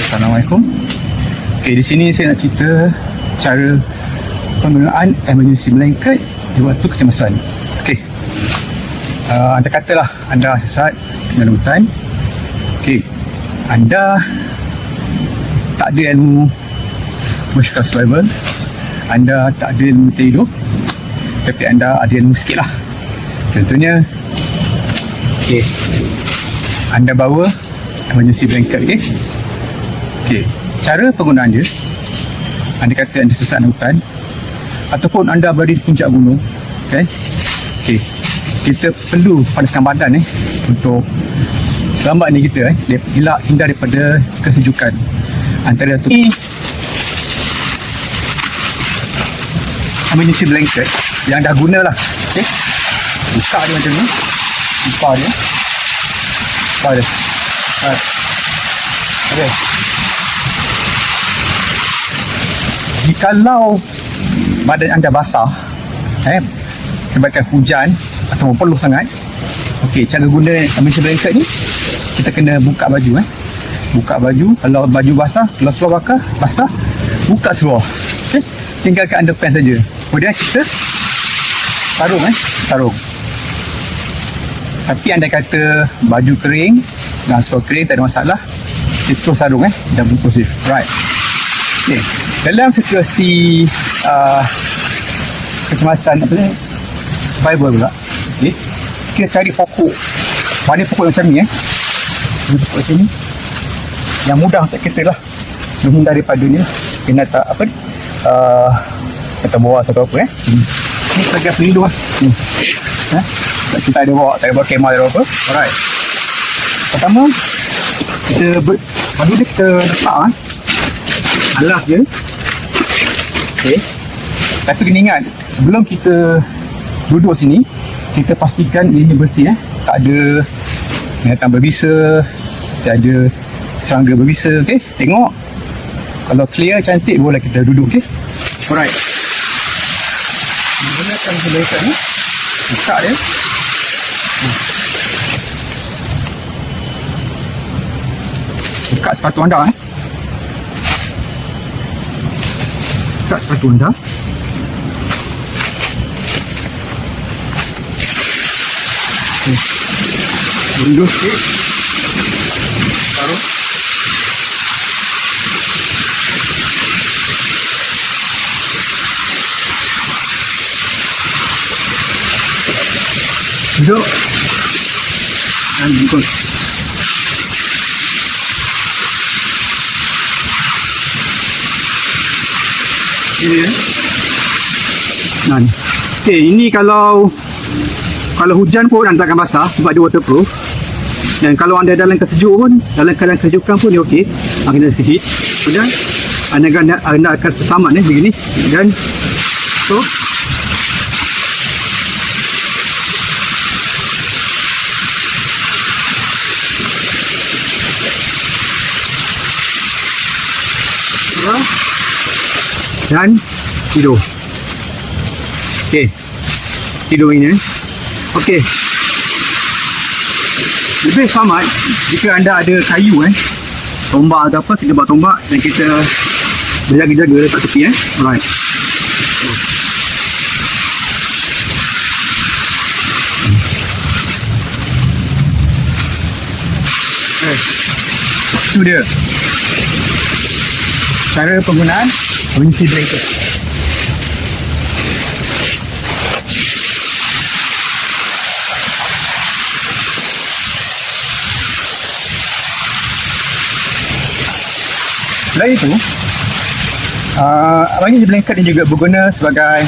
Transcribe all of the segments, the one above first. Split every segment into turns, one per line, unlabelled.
Assalamualaikum. Okey, di sini saya nak cerita cara penggunaan emergency blanket di waktu kecemasan. Okey. Anda katalah anda sesat dalam hutan. Okey. Anda tak ada ilmu bushcraft survival. Anda tak ada ilmu hidup. Tapi anda ada ilmu sikit lah. Contohnya, okey, anda bawa emergency blanket, okey. Okey, cara penggunaan dia, anda kata anda sesat dalam hutan ataupun anda berada di puncak gunung, okey. Okey, kita perlu panaskan badan untuk selamat ni kita hindar daripada kesejukan. Antara tu emergency blanket yang dah guna lah, okey. Buka dia macam ni, buka dia, okey. Jikalau badan anda basah sebabkan hujan atau peluh sangat, okey, cara guna emergency blanket ni, kita kena buka baju buka baju. Kalau baju basah, kalau seluar basah, buka seluar, okey, tinggalkan underpants saja. Kemudian kita sarung. Tapi anda kata baju kering dan seluar kering tak ada masalah, kita terus sarung dan bungkus dia. Right. Okay. Dalam situasi kecemasan survival pula, okay, kita cari pokok. Mana pokok macam ni pokok macam ni yang mudah untuk kita lah menghindar daripada ni lah. Kena tak kata bawa atau apa ni sebagai pelindung lah. Kita ada bawa kemah atau apa. Alright, pertama kita baju dia kita letak alas je, okay. Tapi kena ingat, sebelum kita duduk sini, kita pastikan ini bersih, tak ada binatang berbisa, tak ada serangga berbisa, okay. Tengok, kalau clear, cantik, boleh kita duduk, okay. Alright, gunakan blanket ni, buka dia, buka sepatu anda, buka sepatu anda. Unduh sikit, taruh. Duduk dan bungkus. Ini okay, ini kalau hujan pun anda akan basah sebab dia waterproof. Dan kalau anda dalam kesejuk pun, dalam keadaan kesejukan pun dia okey, kena sikit. Kemudian anda akan selamat begini. Dan so dan tidur. Okey, tidur ini. Okey, lebih selamat jika anda ada kayu tombak atau apa, kita buat tombak dan kita berjaga-jaga letak tepi. Alright. Itu dia cara penggunaan emergency blanket. Selain itu, emergency blanket ni juga berguna sebagai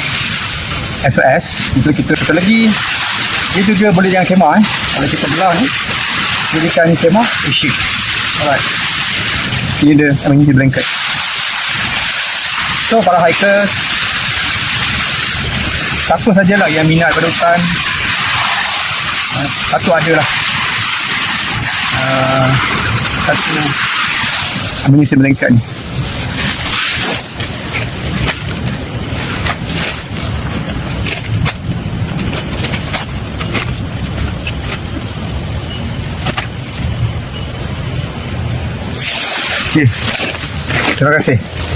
SOS untuk kita. Satu lagi, dia juga boleh jangan kemah. Kalau kita belah ni, jadikan kemah issue. Alright, ini dia emergency blanket. So, para hikers, siapa sajalah yang minat pada hutan, patut adalah satu emergency blanket ni. Okey. Terima kasih.